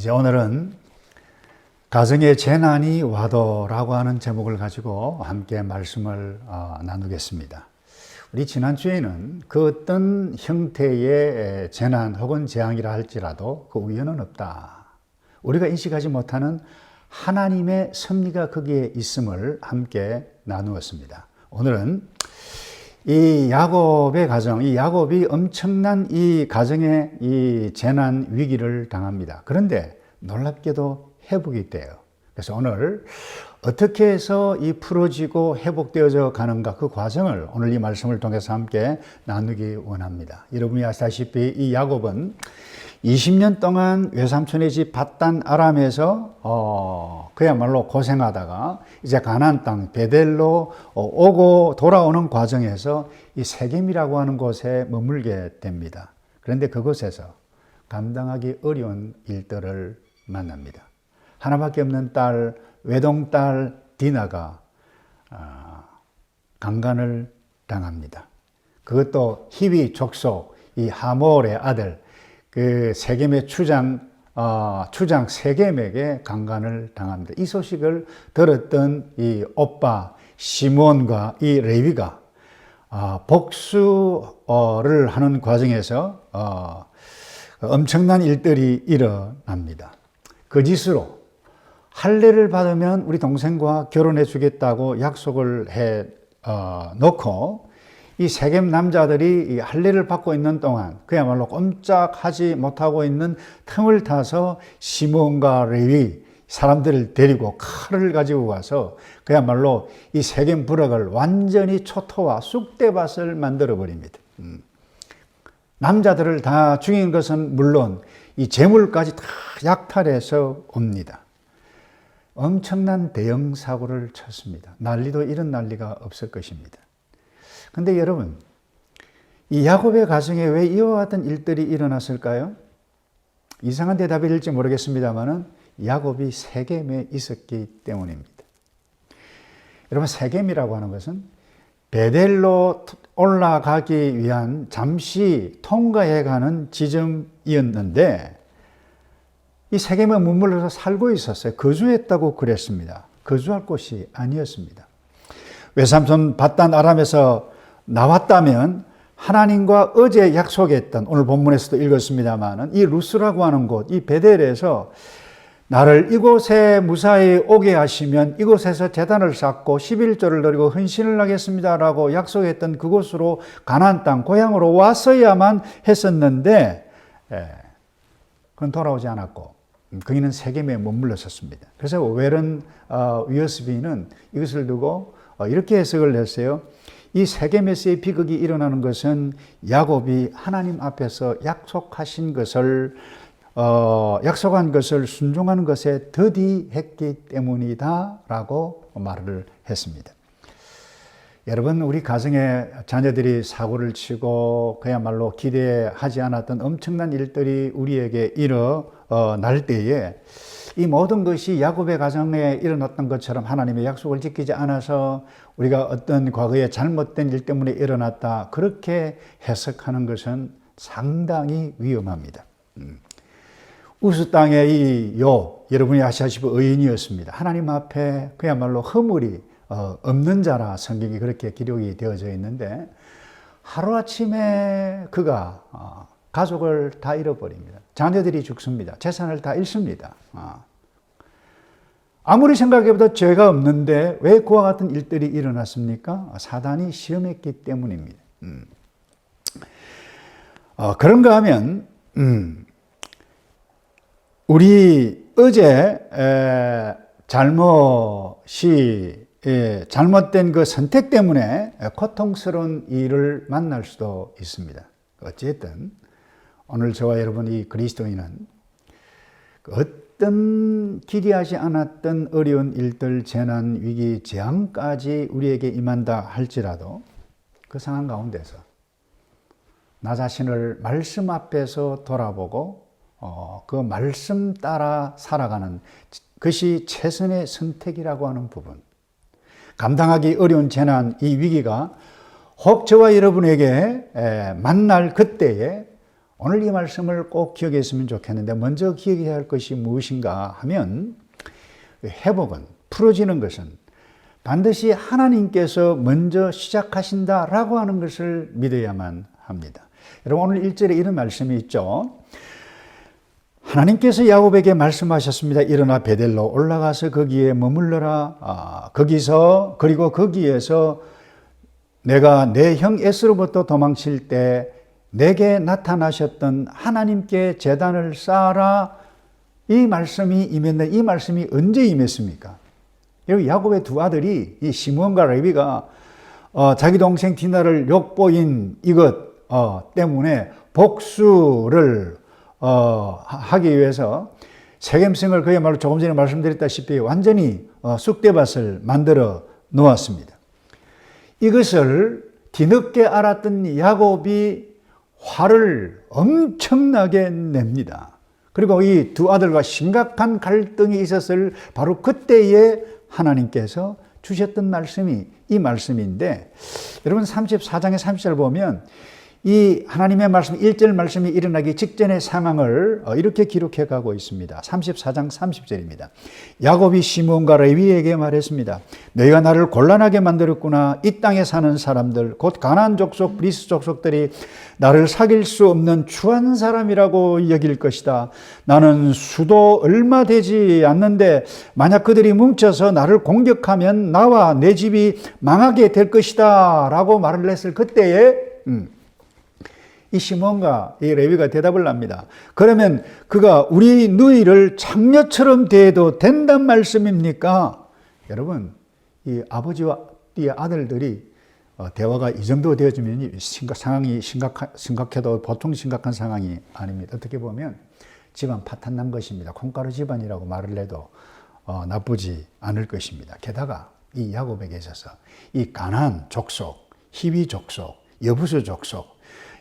이제 오늘은 가정의 재난이 와도라고 하는 제목을 가지고 함께 말씀을 나누겠습니다. 우리 지난주에는 그 어떤 형태의 재난 혹은 재앙이라 할지라도 그 우연은 없다. 우리가 인식하지 못하는 하나님의 섭리가 거기에 있음을 함께 나누었습니다. 오늘은 이 야곱의 가정, 이 야곱이 엄청난 이 가정의 이 재난 위기를 당합니다. 그런데 놀랍게도 회복이 돼요. 그래서 오늘 어떻게 해서 이 풀어지고 회복되어져 가는가 그 과정을 오늘 이 말씀을 통해서 함께 나누기 원합니다. 여러분이 아시다시피 이 야곱은 20년 동안 외삼촌의 집 밧단 아람에서 그야말로 고생하다가 이제 가나안 땅 베델로 오고 돌아오는 과정에서 이 세겜이라고 하는 곳에 머물게 됩니다. 그런데 그곳에서 감당하기 어려운 일들을 만납니다. 하나밖에 없는 딸, 외동딸 디나가 강간을 당합니다. 그것도 히위 족속 이 하몰의 아들 그 세겜의 추장 세겜에게 강간을 당합니다. 이 소식을 들었던 이 오빠 시몬과 이 레위가 복수를 하는 과정에서 엄청난 일들이 일어납니다. 그 짓으로 할례를 받으면 우리 동생과 결혼해 주겠다고 약속을 해 놓고 이 세겜 남자들이 이 할례를 받고 있는 동안 그야말로 꼼짝하지 못하고 있는 틈을 타서 시몬과 레위 사람들을 데리고 칼을 가지고 가서 그야말로 이 세겜 부락을 완전히 초토화 쑥대밭을 만들어 버립니다. 남자들을 다 죽인 것은 물론 이 재물까지 다 약탈해서 옵니다. 엄청난 대형 사고를 쳤습니다. 난리도 이런 난리가 없을 것입니다. 근데 여러분, 이 야곱의 가정에 왜 이와 같은 일들이 일어났을까요? 이상한 대답이 될지 모르겠습니다만은 야곱이 세겜에 있었기 때문입니다. 여러분, 세겜이라고 하는 것은 베델로 올라가기 위한 잠시 통과해가는 지점이었는데 이 세겜에 머물러서 살고 있었어요. 거주했다고 그랬습니다. 거주할 곳이 아니었습니다. 외삼촌 밧단 아람에서 나왔다면 하나님과 어제 약속했던 오늘 본문에서도 읽었습니다만 이 루스라고 하는 곳, 이 베델에서 나를 이곳에 무사히 오게 하시면 이곳에서 제단을 쌓고 11조를 드리고 헌신을 하겠습니다라고 약속했던 그곳으로 가나안 땅 고향으로 왔어야만 했었는데 그건 돌아오지 않았고 그이는 세겜에 머물렀었습니다. 그래서 웨런 위어스비는 이것을 두고 이렇게 해석을 했어요. 이 세겜에서의 비극이 일어나는 것은 야곱이 하나님 앞에서 약속한 것을 순종하는 것에 더디했기 때문이다라고 말을 했습니다. 여러분, 우리 가정에 자녀들이 사고를 치고 그야말로 기대하지 않았던 엄청난 일들이 우리에게 일어날 때에 이 모든 것이 야곱의 가정에 일어났던 것처럼 하나님의 약속을 지키지 않아서 우리가 어떤 과거에 잘못된 일 때문에 일어났다 그렇게 해석하는 것은 상당히 위험합니다. 우스 땅의 이 욥, 여러분이 아시다시피 의인이었습니다. 하나님 앞에 그야말로 허물이 없는 자라 성경이 그렇게 기록이 되어져 있는데 하루아침에 그가 가족을 다 잃어버립니다. 자녀들이 죽습니다. 재산을 다 잃습니다. 아무리 생각해봐도 죄가 없는데 왜 그와 같은 일들이 일어났습니까? 사단이 시험했기 때문입니다. 그런가 하면 우리 어제 잘못된 그 선택 때문에 고통스러운 일을 만날 수도 있습니다. 어쨌든 오늘 저와 여러분 이 그리스도인은 어떤 기대하지 않았던 어려운 일들, 재난, 위기, 재앙까지 우리에게 임한다 할지라도 그 상황 가운데서 나 자신을 말씀 앞에서 돌아보고 그 말씀 따라 살아가는 것이 최선의 선택이라고 하는 부분, 감당하기 어려운 재난, 이 위기가 혹 저와 여러분에게 만날 그때에 오늘 이 말씀을 꼭 기억했으면 좋겠는데 먼저 기억해야 할 것이 무엇인가 하면 회복은, 풀어지는 것은 반드시 하나님께서 먼저 시작하신다라고 하는 것을 믿어야만 합니다. 여러분 오늘 1절에 이런 말씀이 있죠. 하나님께서 야곱에게 말씀하셨습니다. 일어나 베델로 올라가서 거기에 머물러라. 그리고 거기에서 내가 내 형 에스로부터 도망칠 때 내게 나타나셨던 하나님께 제단을 쌓아라. 이 말씀이 임했는데 이 말씀이 언제 임했습니까? 여기 야곱의 두 아들이 이 시므온과 레위가 자기 동생 디나를 욕보인 이것 때문에 복수를 하기 위해서 세겜성을 그야말로 조금 전에 말씀드렸다시피 완전히 쑥대밭을 만들어 놓았습니다. 이것을 뒤늦게 알았던 야곱이 화를 엄청나게 냅니다. 그리고 이 두 아들과 심각한 갈등이 있었을 바로 그때에 하나님께서 주셨던 말씀이 이 말씀인데, 여러분 34장의 30절 보면 이 하나님의 말씀 1절 말씀이 일어나기 직전의 상황을 이렇게 기록해 가고 있습니다. 34장 30절입니다. 야곱이 시므온과 레위에게 말했습니다. 너희가 나를 곤란하게 만들었구나. 이 땅에 사는 사람들 곧 가나안 족속 브리스 족속들이 나를 사귈 수 없는 추한 사람이라고 여길 것이다. 나는 수도 얼마 되지 않는데 만약 그들이 뭉쳐서 나를 공격하면 나와 내 집이 망하게 될 것이다 라고 말을 했을 그때에 이 시몬과 이 레위가 대답을 합니다. 그러면 그가 우리 누이를 장녀처럼 대해도 된단 말씀입니까? 여러분, 이 아버지와 이 아들들이 대화가 이 정도 되어지면 상황이 심각해도 보통 심각한 상황이 아닙니다. 어떻게 보면 집안 파탄 난 것입니다. 콩가루 집안이라고 말을 해도 나쁘지 않을 것입니다. 게다가 이 야곱에게 있어서 이 가나안 족속, 히위 족속, 여부수 족속,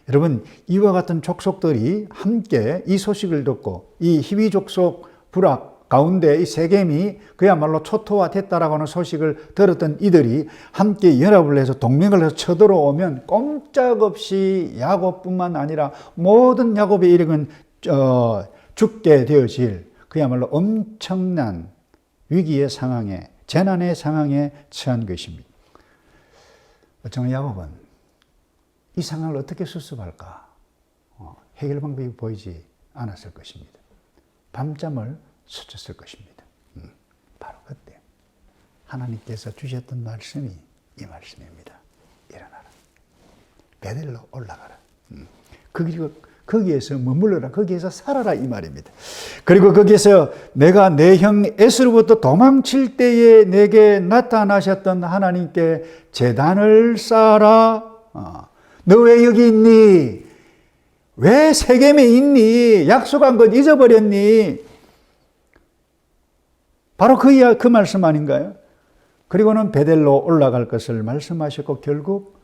여러분 이와 같은 족속들이 함께 이 소식을 듣고 이 히위 족속 부락 가운데 이 세겜이 그야말로 초토화됐다라고 하는 소식을 들었던 이들이 함께 연합을 해서 동맹을 해서 쳐들어오면 꼼짝없이 야곱뿐만 아니라 모든 야곱의 이력은 죽게 되어질 그야말로 엄청난 위기의 상황에, 재난의 상황에 처한 것입니다. 어쩌면 야곱은 이 상황을 어떻게 수습할까? 해결 방법이 보이지 않았을 것입니다. 밤잠을 설쳤을 것입니다. 바로 그때 하나님께서 주셨던 말씀이 이 말씀입니다. 일어나라. 베델로 올라가라. 그리고 거기에서 머물러라. 거기에서 살아라 이 말입니다. 그리고 거기에서 내가 내 형 에스로부터 도망칠 때에 내게 나타나셨던 하나님께 제단을 쌓아라. 너 왜 여기 있니? 왜 세겜에 있니? 약속한 것 잊어버렸니? 바로 그 말씀 아닌가요? 그리고는 베델로 올라갈 것을 말씀하셨고 결국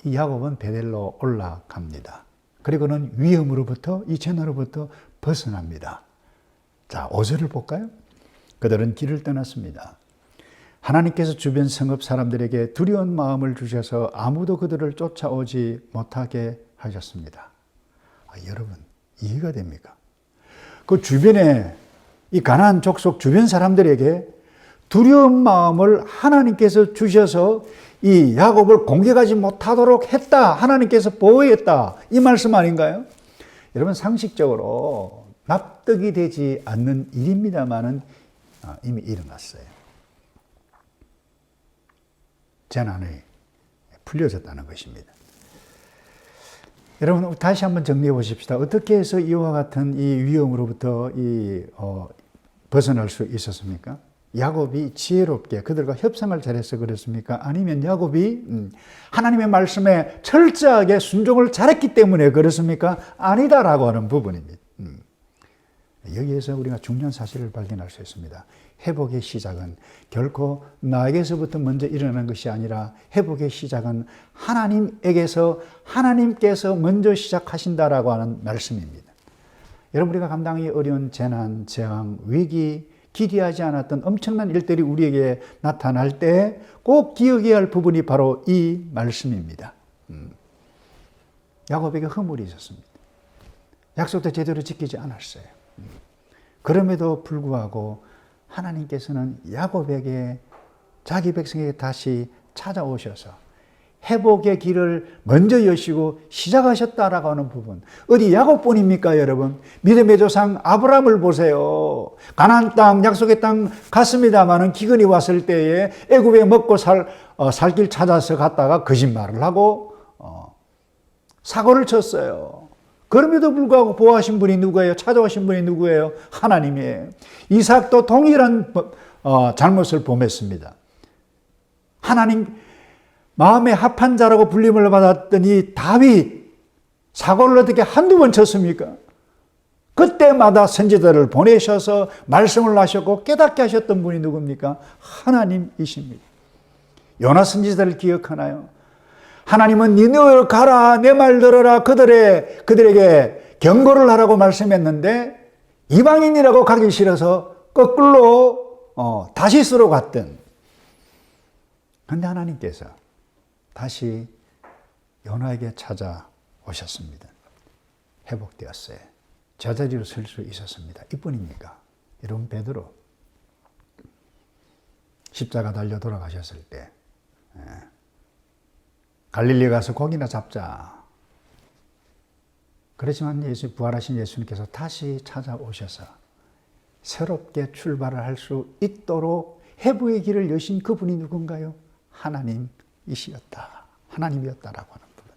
이 야곱은 베델로 올라갑니다. 그리고는 위험으로부터 이 재난으로부터 벗어납니다. 자, 5절을 볼까요? 그들은 길을 떠났습니다. 하나님께서 주변 성읍 사람들에게 두려운 마음을 주셔서 아무도 그들을 쫓아오지 못하게 하셨습니다. 여러분 이해가 됩니까? 그 주변에 이 가나안 족속 주변 사람들에게 두려운 마음을 하나님께서 주셔서 이 야곱을 공격하지 못하도록 했다. 하나님께서 보호했다. 이 말씀 아닌가요? 여러분 상식적으로 납득이 되지 않는 일입니다만은 이미 일어났어요. 재난이 풀려졌다는 것입니다. 여러분 다시 한번 정리해 보십시다. 어떻게 해서 이와 같은 이 위험으로부터 벗어날 수 있었습니까? 야곱이 지혜롭게 그들과 협상을 잘해서 그렇습니까? 아니면 야곱이 하나님의 말씀에 철저하게 순종을 잘했기 때문에 그렇습니까? 아니다라고 하는 부분입니다. 여기에서 우리가 중요한 사실을 발견할 수 있습니다. 회복의 시작은 결코 나에게서부터 먼저 일어나는 것이 아니라 회복의 시작은 하나님에게서 하나님께서 먼저 시작하신다라고 하는 말씀입니다. 여러분 우리가 감당하기 어려운 재난, 재앙, 위기, 기대하지 않았던 엄청난 일들이 우리에게 나타날 때 꼭 기억해야 할 부분이 바로 이 말씀입니다. 야곱에게 허물이 있었습니다. 약속도 제대로 지키지 않았어요. 그럼에도 불구하고 하나님께서는 야곱에게 자기 백성에게 다시 찾아오셔서 회복의 길을 먼저 여시고 시작하셨다라고 하는 부분. 어디 야곱뿐입니까, 여러분? 믿음의 조상 아브라함을 보세요. 가나안 땅, 약속의 땅 갔습니다마는 기근이 왔을 때에 애굽에 먹고 살 길 찾아서 갔다가 거짓말을 하고 사고를 쳤어요. 그럼에도 불구하고 보호하신 분이 누구예요? 찾아오신 분이 누구예요? 하나님이에요. 이삭도 동일한 잘못을 범했습니다. 하나님 마음에 합한 자라고 불림을 받았더니 다윗 사고를 어떻게 한두 번 쳤습니까? 그때마다 선지자를 보내셔서 말씀을 하셨고 깨닫게 하셨던 분이 누굽니까? 하나님이십니다. 요나 선지자를 기억하나요? 하나님은 니네를 가라, 내 말 들어라, 그들에게 경고를 하라고 말씀했는데 이방인이라고 가기 싫어서 거꾸로 다시스로 갔던. 그런데 하나님께서 다시 요나에게 찾아오셨습니다. 회복되었어요. 제자리로 설 수 있었습니다. 이뿐입니까? 여러분, 베드로 십자가 달려 돌아가셨을 때 갈릴리 가서 고기나 잡자. 그렇지만 부활하신 예수님께서 다시 찾아오셔서 새롭게 출발을 할 수 있도록 회복의 길을 여신 그분이 누군가요? 하나님이시었다. 하나님이었다라고 하는 부분.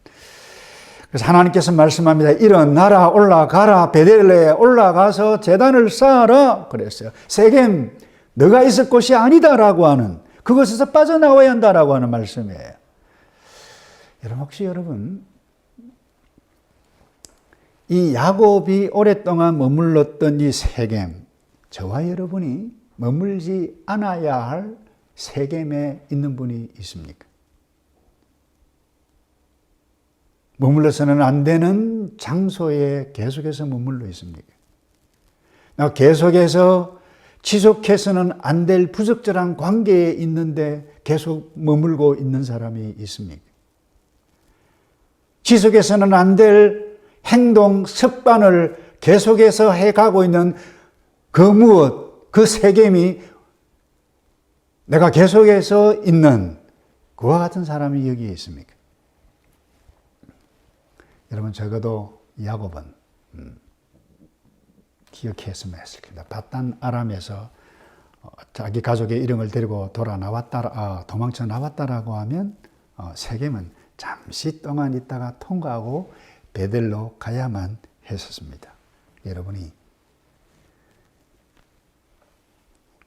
그래서 하나님께서 말씀합니다. 일어나라, 올라가라, 베델레에 올라가서 제단을 쌓아라. 그랬어요. 세겜, 너가 있을 곳이 아니다라고 하는, 그것에서 빠져나와야 한다라고 하는 말씀이에요. 여러분, 혹시 여러분, 이 야곱이 오랫동안 머물렀던 이 세겜, 저와 여러분이 머물지 않아야 할 세겜에 있는 분이 있습니까? 머물러서는 안 되는 장소에 계속해서 머물러 있습니까? 계속해서 지속해서는 안 될 부적절한 관계에 있는데 계속 머물고 있는 사람이 있습니까? 지속해서는 안 될 행동, 습관을 계속해서 해가고 있는 그 무엇, 그 세겜이 내가 계속해서 있는 그와 같은 사람이 여기에 있습니까? 여러분, 적어도 야곱은 기억했으면 했을 겁니다. 밧단 아람에서 자기 가족의 이름을 데리고 도망쳐 나왔다라고 하면 세겜은 잠시 동안 있다가 통과하고 베델로 가야만 했었습니다. 여러분이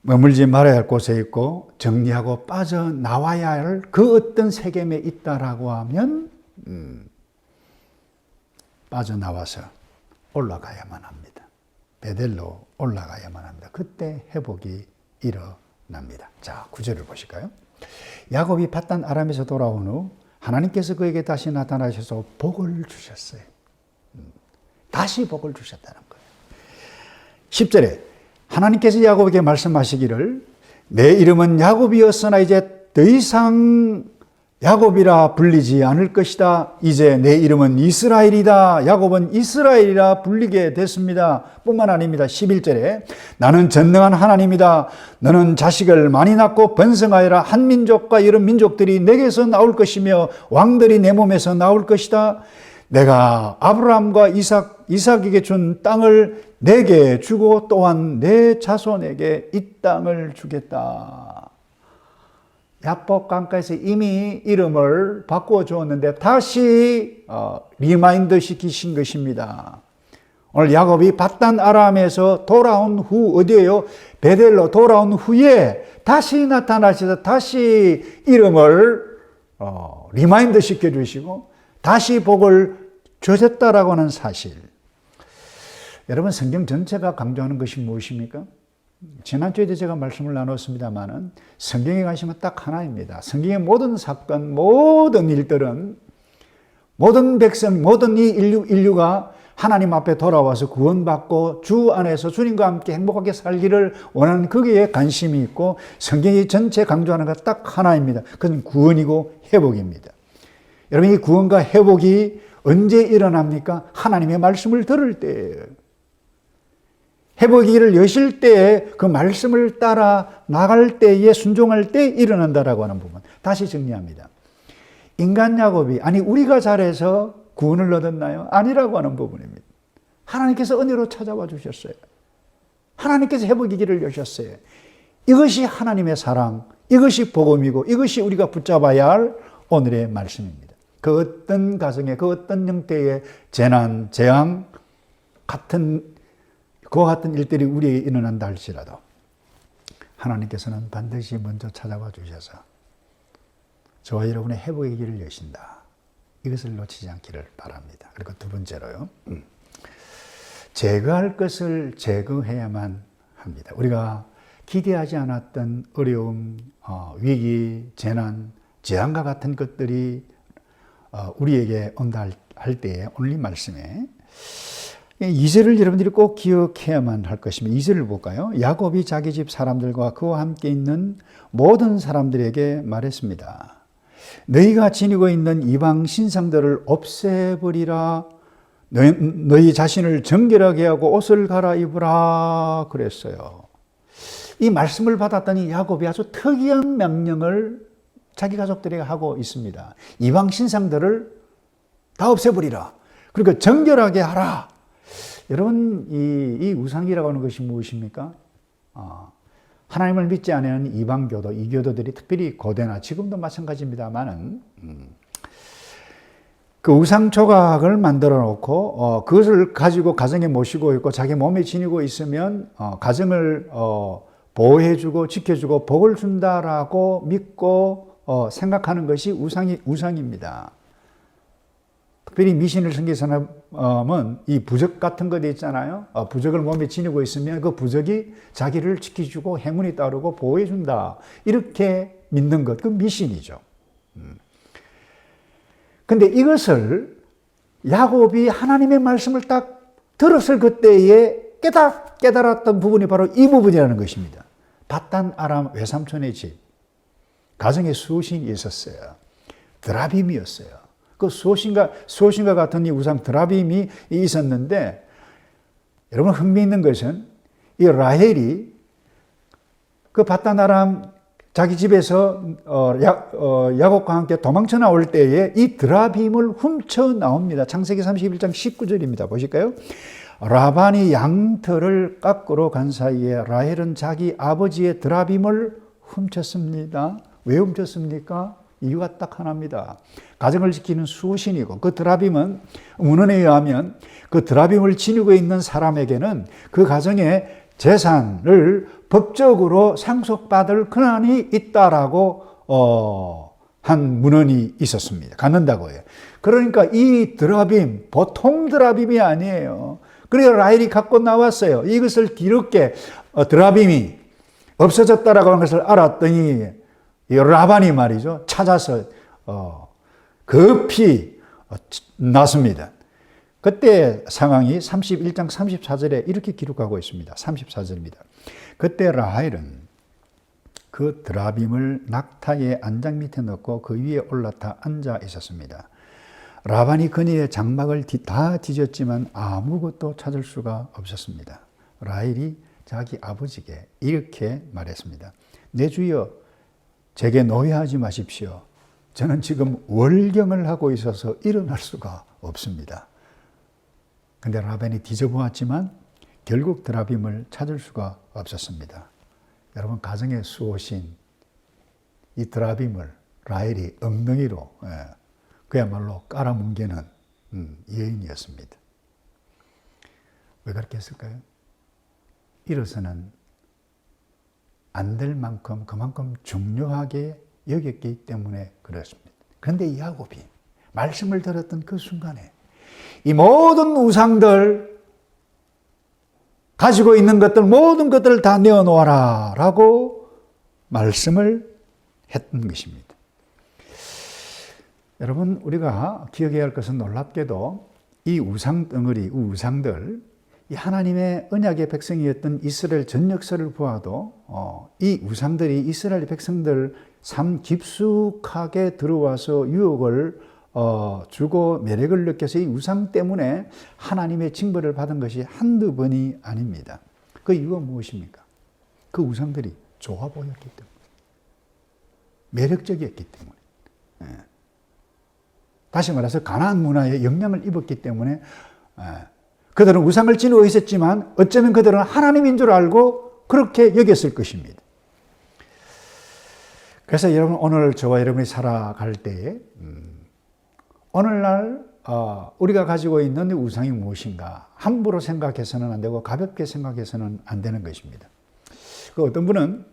머물지 말아야 할 곳에 있고 정리하고 빠져나와야 할 그 어떤 세겜에 있다라고 하면 빠져나와서 올라가야만 합니다. 베델로 올라가야만 합니다. 그때 회복이 일어납니다. 자, 9절을 보실까요? 야곱이 밧단 아람에서 돌아온 후 하나님께서 그에게 다시 나타나셔서 복을 주셨어요. 다시 복을 주셨다는 거예요. 10절에 하나님께서 야곱에게 말씀하시기를 내 이름은 야곱이었으나 이제 더 이상 야곱이라 불리지 않을 것이다. 이제 내 이름은 이스라엘이다. 야곱은 이스라엘이라 불리게 됐습니다. 뿐만 아닙니다. 11절에 나는 전능한 하나님이다. 너는 자식을 많이 낳고 번성하여라. 한 민족과 여러 민족들이 내게서 나올 것이며 왕들이 내 몸에서 나올 것이다. 내가 아브라함과 이삭에게 준 땅을 내게 주고 또한 내 자손에게 이 땅을 주겠다. 야복 강가에서 이미 이름을 바꾸어 주었는데 다시 리마인드 시키신 것입니다. 오늘 야곱이 밧단 아람에서 돌아온 후 어디에요? 베델로 돌아온 후에 다시 나타나셔서 다시 이름을 리마인드 시켜주시고 다시 복을 주셨다라고 하는 사실. 여러분, 성경 전체가 강조하는 것이 무엇입니까? 지난주에도 제가 말씀을 나눴습니다만 성경에 가시면 딱 하나입니다. 성경의 모든 사건, 모든 일들은 모든 백성, 모든 이 인류가 하나님 앞에 돌아와서 구원받고 주 안에서 주님과 함께 행복하게 살기를 원하는 거기에 관심이 있고 성경이 전체 강조하는 것 딱 하나입니다. 그것은 구원이고 회복입니다. 여러분, 이 구원과 회복이 언제 일어납니까? 하나님의 말씀을 들을 때예요. 회복의 길을 여실 때에 그 말씀을 따라 나갈 때에 순종할 때 일어난다라고 하는 부분. 다시 정리합니다. 인간 야곱이 아니 우리가 잘해서 구원을 얻었나요? 아니라고 하는 부분입니다. 하나님께서 은혜로 찾아와 주셨어요. 하나님께서 회복의 길을 여셨어요. 이것이 하나님의 사랑, 이것이 복음이고 이것이 우리가 붙잡아야 할 오늘의 말씀입니다. 그 어떤 가정에 그 어떤 형태의 재난, 재앙 그와 같은 일들이 우리에게 일어난다 할지라도 하나님께서는 반드시 먼저 찾아와 주셔서 저와 여러분의 회복의 길을 여신다. 이것을 놓치지 않기를 바랍니다. 그리고 두 번째로요. 제거할 것을 제거해야만 합니다. 우리가 기대하지 않았던 어려움, 위기, 재난, 재앙과 같은 것들이 우리에게 온다 할 때에 오늘 이 말씀에 2절을 여러분들이 꼭 기억해야만 할 것입니다. 2절을 볼까요? 야곱이 자기 집 사람들과 그와 함께 있는 모든 사람들에게 말했습니다. 너희가 지니고 있는 이방 신상들을 없애버리라. 너희 자신을 정결하게 하고 옷을 갈아입으라 그랬어요. 이 말씀을 받았더니 야곱이 아주 특이한 명령을 자기 가족들에게 하고 있습니다. 이방 신상들을 다 없애버리라. 그러니까 정결하게 하라. 여러분, 이 우상이라고 하는 것이 무엇입니까? 하나님을 믿지 않는 이방교도, 이교도들이 특별히 고대나 지금도 마찬가지입니다만은 그 우상 조각을 만들어 놓고 그것을 가지고 가정에 모시고 있고 자기 몸에 지니고 있으면 가정을 보호해주고 지켜주고 복을 준다라고 믿고 생각하는 것이 우상입니다. 특별히 미신을 섬긴 사람은 이 부적 같은 것도 있잖아요. 부적을 몸에 지니고 있으면 그 부적이 자기를 지켜주고 행운이 따르고 보호해준다. 이렇게 믿는 것, 그 미신이죠. 근데 이것을 야곱이 하나님의 말씀을 딱 들었을 그때에 깨달았던 부분이 바로 이 부분이라는 것입니다. 밧단 아람 외삼촌의 집, 가정에 수호신이 있었어요. 드라빔이었어요. 그 수호신과 같은 이 우상 드라빔이 있었는데, 여러분 흥미있는 것은 이 라헬이 그 밧단 아람 자기 집에서 야곱과 함께 도망쳐 나올 때에 이 드라빔을 훔쳐 나옵니다. 창세기 31장 19절입니다. 보실까요? 라반이 양털을 깎으러 간 사이에 라헬은 자기 아버지의 드라빔을 훔쳤습니다. 왜 훔쳤습니까? 이유가 딱 하나입니다. 가정을 지키는 수신이고 그 드라빔은 문헌에 의하면 그 드라빔을 지니고 있는 사람에게는 그 가정의 재산을 법적으로 상속받을 권한이 있다라고 한 문헌이 있었습니다. 갖는다고 해요. 그러니까 이 드라빔 보통 드라빔이 아니에요. 그래서 라헬이 갖고 나왔어요. 이것을 뒤늦게 드라빔이 없어졌다라고 하는 것을 알았더니 이 라반이 말이죠. 찾아서 급히 났습니다. 그때 상황이 31장 34절에 이렇게 기록하고 있습니다. 34절입니다. 그때 라헬은 그 드라빔을 낙타의 안장 밑에 넣고 그 위에 올라타 앉아 있었습니다. 라반이 그녀의 장막을 다 뒤졌지만 아무것도 찾을 수가 없었습니다. 라헬이 자기 아버지에게 이렇게 말했습니다. 내 주여, 제게 노예하지 마십시오. 저는 지금 월경을 하고 있어서 일어날 수가 없습니다. 근데 라반이 뒤져보았지만 결국 드라빔을 찾을 수가 없었습니다. 여러분, 가정의 수호신 이 드라빔을 라헬이 엉덩이로 그야말로 깔아뭉개는 여인이었습니다. 왜 그렇게 했을까요? 이로서는 안 될 만큼 그만큼 중요하게 여겼기 때문에 그렇습니다. 그런데 야곱이 말씀을 들었던 그 순간에 이 모든 우상들 가지고 있는 것들 모든 것들을 다 내어놓아라 라고 말씀을 했던 것입니다. 여러분, 우리가 기억해야 할 것은 놀랍게도 이 우상 덩어리, 우상들, 이 하나님의 언약의 백성이었던 이스라엘 전 역사를 보아도 이 우상들이 이스라엘 백성들 삶 깊숙하게 들어와서 유혹을 주고 매력을 느껴서 이 우상 때문에 하나님의 징벌을 받은 것이 한두 번이 아닙니다. 그 이유가 무엇입니까? 그 우상들이 좋아 보였기 때문에, 매력적이었기 때문에, 다시 말해서 가나안 문화에 영향을 입었기 때문에 그들은 우상을 지니고 있었지만 어쩌면 그들은 하나님인 줄 알고 그렇게 여겼을 것입니다. 그래서 여러분, 오늘 저와 여러분이 살아갈 때에 오늘날 우리가 가지고 있는 우상이 무엇인가 함부로 생각해서는 안 되고 가볍게 생각해서는 안 되는 것입니다. 그 어떤 분은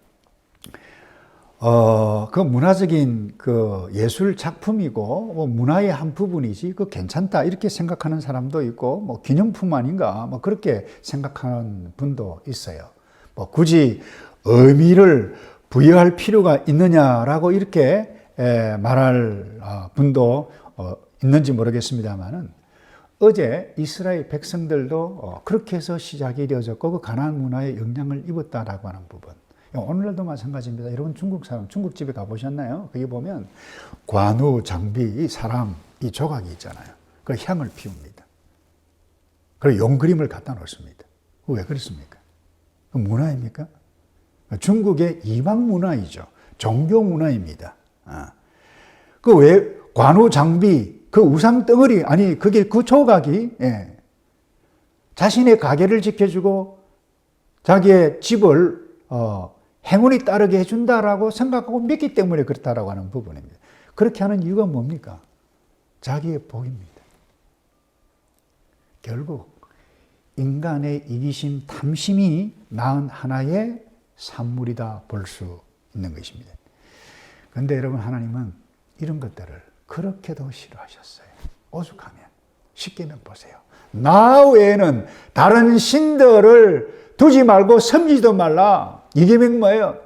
그 문화적인 그 예술 작품이고 뭐 문화의 한 부분이지 그 괜찮다 이렇게 생각하는 사람도 있고 뭐 기념품 아닌가 뭐 그렇게 생각하는 분도 있어요. 뭐 굳이 의미를 부여할 필요가 있느냐라고 이렇게 말할 분도 있는지 모르겠습니다만은 어제 이스라엘 백성들도 그렇게 해서 시작이 되어졌고 그 가나안 문화에 영향을 입었다라고 하는 부분. 오늘날도 마찬가지입니다. 여러분 중국 사람, 중국집에 가보셨나요? 거기 보면 관우, 장비, 이 사람, 이 조각이 있잖아요. 그 향을 피웁니다. 그리고 용그림을 갖다 놓습니다. 왜 그렇습니까? 그 문화입니까? 중국의 이방 문화이죠. 종교 문화입니다. 그 왜 관우, 장비, 그 우상 덩어리, 아니 그게 그 조각이 자신의 가게를 지켜주고 자기의 집을 행운이 따르게 해준다라고 생각하고 믿기 때문에 그렇다라고 하는 부분입니다. 그렇게 하는 이유가 뭡니까? 자기의 복입니다. 결국 인간의 이기심, 탐심이 낳은 하나의 산물이다 볼 수 있는 것입니다. 그런데 여러분, 하나님은 이런 것들을 그렇게도 싫어하셨어요. 오죽하면 십계명 보세요. 나 외에는 다른 신들을 두지 말고 섬기지도 말라. 이 계명 뭐예요?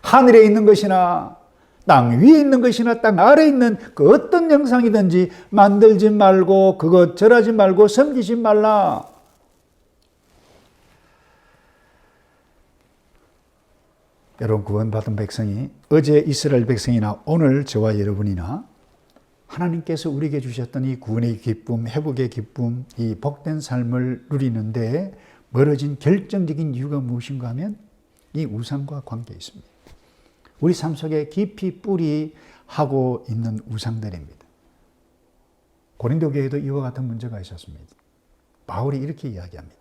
하늘에 있는 것이나 땅 위에 있는 것이나 땅 아래에 있는 그 어떤 형상이든지 만들지 말고 그것 절하지 말고 섬기지 말라. 여러분, 구원받은 백성이 어제 이스라엘 백성이나 오늘 저와 여러분이나 하나님께서 우리에게 주셨던 이 구원의 기쁨, 회복의 기쁨, 이 복된 삶을 누리는데 멀어진 결정적인 이유가 무엇인가 하면 이 우상과 관계에 있습니다. 우리 삶 속에 깊이 뿌리하고 있는 우상들입니다. 고린도 교회도 이와 같은 문제가 있었습니다. 바울이 이렇게 이야기합니다.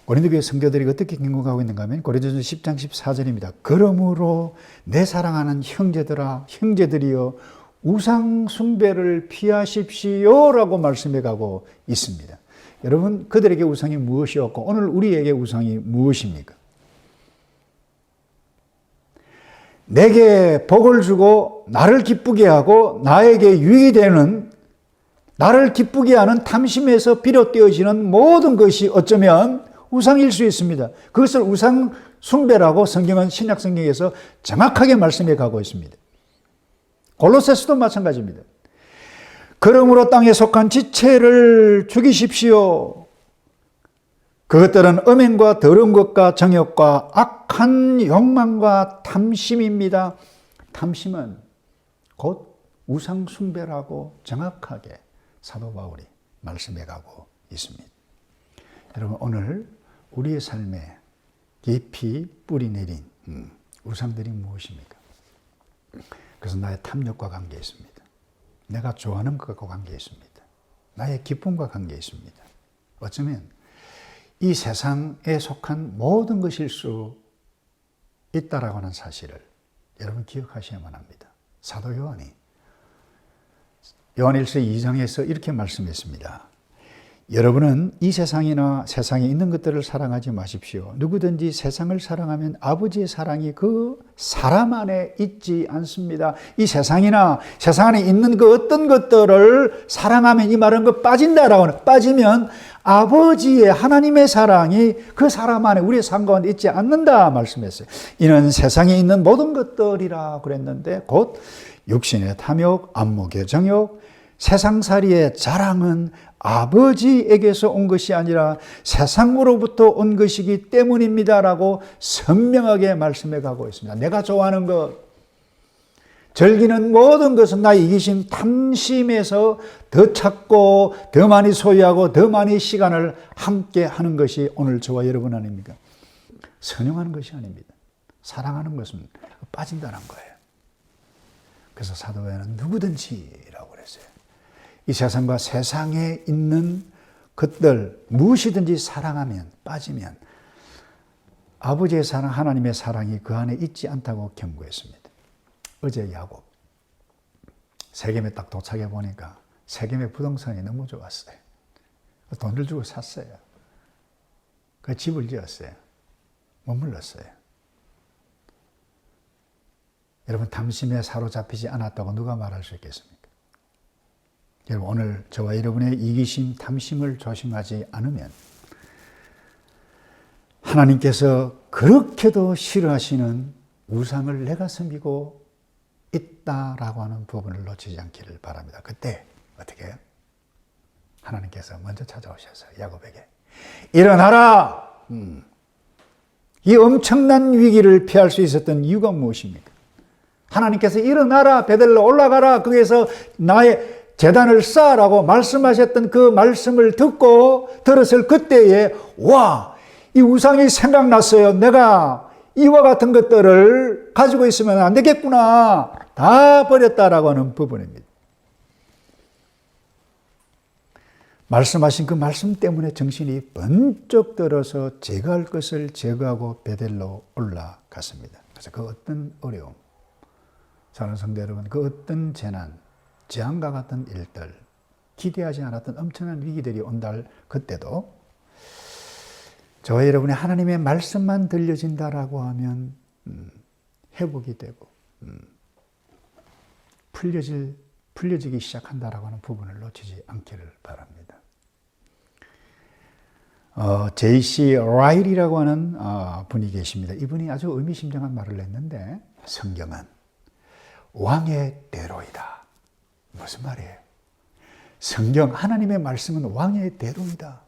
고린도 교회 성도들이 어떻게 경고하고 있는가 하면 고린도전서 10장 14절입니다. 그러므로 내 사랑하는 형제들아, 형제들이여 우상 숭배를 피하십시오라고 말씀해 가고 있습니다. 여러분, 그들에게 우상이 무엇이었고 오늘 우리에게 우상이 무엇입니까? 내게 복을 주고 나를 기쁘게 하고 나에게 유익이 되는, 나를 기쁘게 하는 탐심에서 비롯되어지는 모든 것이 어쩌면 우상일 수 있습니다. 그것을 우상 숭배라고 성경은 신약 성경에서 정확하게 말씀해 가고 있습니다. 골로새서도 마찬가지입니다. 그러므로 땅에 속한 지체를 죽이십시오. 그것들은 음행과 더러운 것과 정욕과 악한 욕망과 탐심입니다. 탐심은 곧 우상 숭배라고 정확하게 사도 바울이 말씀해 가고 있습니다. 여러분, 오늘 우리의 삶에 깊이 뿌리 내린 우상들이 무엇입니까? 그래서 나의 탐욕과 관계에 있습니다. 내가 좋아하는 것과 관계에 있습니다. 나의 기쁨과 관계에 있습니다. 어쩌면 이 세상에 속한 모든 것일 수 있다라고 하는 사실을 여러분 기억하셔야만 합니다. 사도 요한이 요한일서 2장에서 이렇게 말씀했습니다. 여러분은 이 세상이나 세상에 있는 것들을 사랑하지 마십시오. 누구든지 세상을 사랑하면 아버지의 사랑이 그 사람 안에 있지 않습니다. 이 세상이나 세상 안에 있는 그 어떤 것들을 사랑하면, 이 말은 그 빠진다라고 하는, 빠지면 아버지의 하나님의 사랑이 그 사람 안에, 우리의 삶 가운데 있지 않는다 말씀했어요. 이는 세상에 있는 모든 것들이라 그랬는데 곧 육신의 탐욕, 안목의 정욕, 세상살이의 자랑은 아버지에게서 온 것이 아니라 세상으로부터 온 것이기 때문입니다라고 선명하게 말씀해 가고 있습니다. 내가 좋아하는 것, 즐기는 모든 것은 나의 이기심, 탐심에서 더 찾고 더 많이 소유하고 더 많이 시간을 함께 하는 것이 오늘 저와 여러분 아닙니까? 선용하는 것이 아닙니다. 사랑하는 것은 빠진다는 거예요. 그래서 사도행전은 누구든지라고 그랬어요. 이 세상과 세상에 있는 것들 무엇이든지 사랑하면, 빠지면 아버지의 사랑, 하나님의 사랑이 그 안에 있지 않다고 경고했습니다. 어제 야곱 세겜에 딱 도착해 보니까 세겜의 부동산이 너무 좋았어요. 돈을 주고 샀어요. 그 집을 지었어요. 머물렀어요. 여러분, 탐심에 사로잡히지 않았다고 누가 말할 수 있겠습니까? 여러분, 오늘 저와 여러분의 이기심, 탐심을 조심하지 않으면 하나님께서 그렇게도 싫어하시는 우상을 내가 섬기고 있다라고 하는 부분을 놓치지 않기를 바랍니다. 그때 어떻게 해요? 하나님께서 먼저 찾아오셔서 야곱에게 일어나라! 이 엄청난 위기를 피할 수 있었던 이유가 무엇입니까? 하나님께서 일어나라, 베들로 올라가라, 거기에서 나의 제단을 쌓으라고 말씀하셨던 그 말씀을 들었을 그때에 와, 이 우상이 생각났어요. 내가 이와 같은 것들을 가지고 있으면 안 되겠구나. 다 버렸다라고 하는 부분입니다. 말씀하신 그 말씀 때문에 정신이 번쩍 들어서 제거할 것을 제거하고 베델로 올라갔습니다. 그래서 그 어떤 어려움, 사랑하는 성도 여러분, 그 어떤 재난, 재앙과 같은 일들, 기대하지 않았던 엄청난 위기들이 온다 할 그때도 저와 여러분의 하나님의 말씀만 들려진다라고 하면 회복이 되고 풀려지기 시작한다라고 하는 부분을 놓치지 않기를 바랍니다. J.C. 라일이라고 하는 분이 계십니다. 이분이 아주 의미심장한 말을 했는데 성경은 왕의 대로이다. 무슨 말이에요? 성경, 하나님의 말씀은 왕의 대로이다.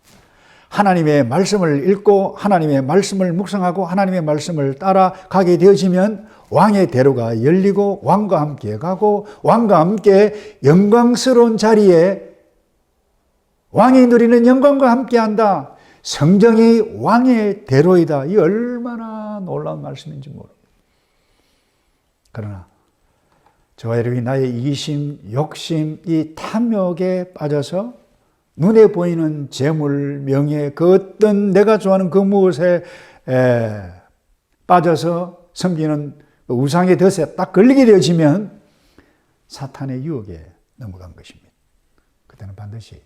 하나님의 말씀을 읽고 하나님의 말씀을 묵상하고 하나님의 말씀을 따라가게 되어지면 왕의 대로가 열리고 왕과 함께 가고 왕과 함께 영광스러운 자리에 왕이 누리는 영광과 함께 한다. 성경이 왕의 대로이다. 이 얼마나 놀라운 말씀인지 모릅니다. 그러나 저와 여러분이 나의 이기심, 욕심, 이 탐욕에 빠져서 눈에 보이는 재물, 명예, 그 어떤 내가 좋아하는 그 무엇에 빠져서 섬기는 우상의 덫에 딱 걸리게 되어지면 사탄의 유혹에 넘어간 것입니다. 그때는 반드시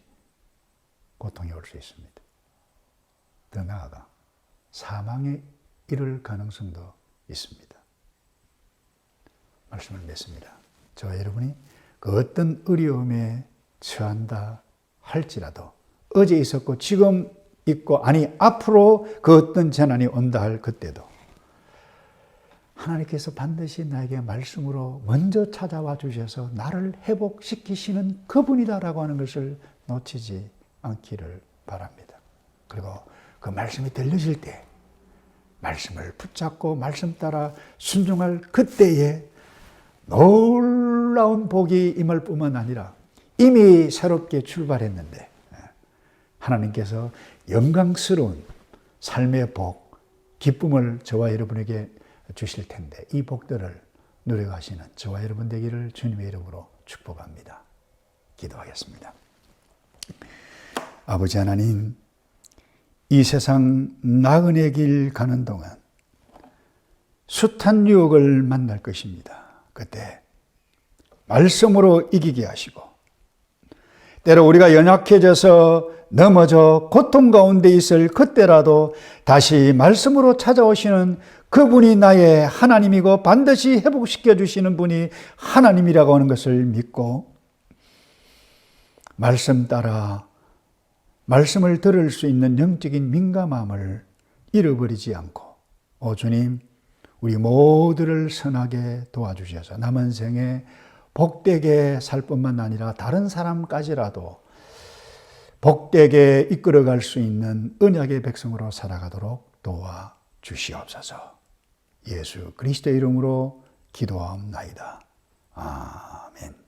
고통이 올 수 있습니다. 더 나아가 사망에 이를 가능성도 있습니다. 말씀을 맺습니다. 저와 여러분이 그 어떤 어려움에 처한다 할지라도 어제 있었고 지금 있고 아니 앞으로 그 어떤 재난이 온다 할 그때도 하나님께서 반드시 나에게 말씀으로 먼저 찾아와 주셔서 나를 회복시키시는 그분이다라고 하는 것을 놓치지 않기를 바랍니다. 그리고 그 말씀이 들려질 때 말씀을 붙잡고 말씀 따라 순종할 그때에 놀라운 복이 임할 뿐만 아니라 이미 새롭게 출발했는데 하나님께서 영광스러운 삶의 복, 기쁨을 저와 여러분에게 주실 텐데 이 복들을 누려가시는 저와 여러분 되기를 주님의 이름으로 축복합니다. 기도하겠습니다. 아버지 하나님, 이 세상 나그네 길 가는 동안 숱한 유혹을 만날 것입니다. 그때 말씀으로 이기게 하시고 때로 우리가 연약해져서 넘어져 고통 가운데 있을 그때라도 다시 말씀으로 찾아오시는 그분이 나의 하나님이고 반드시 회복시켜 주시는 분이 하나님이라고 하는 것을 믿고 말씀 따라 말씀을 들을 수 있는 영적인 민감함을 잃어버리지 않고 주님, 우리 모두를 선하게 도와주셔서 남은 생에 복되게 살 뿐만 아니라 다른 사람까지라도 복되게 이끌어갈 수 있는 언약의 백성으로 살아가도록 도와주시옵소서. 예수 그리스도의 이름으로 기도하옵나이다. 아멘.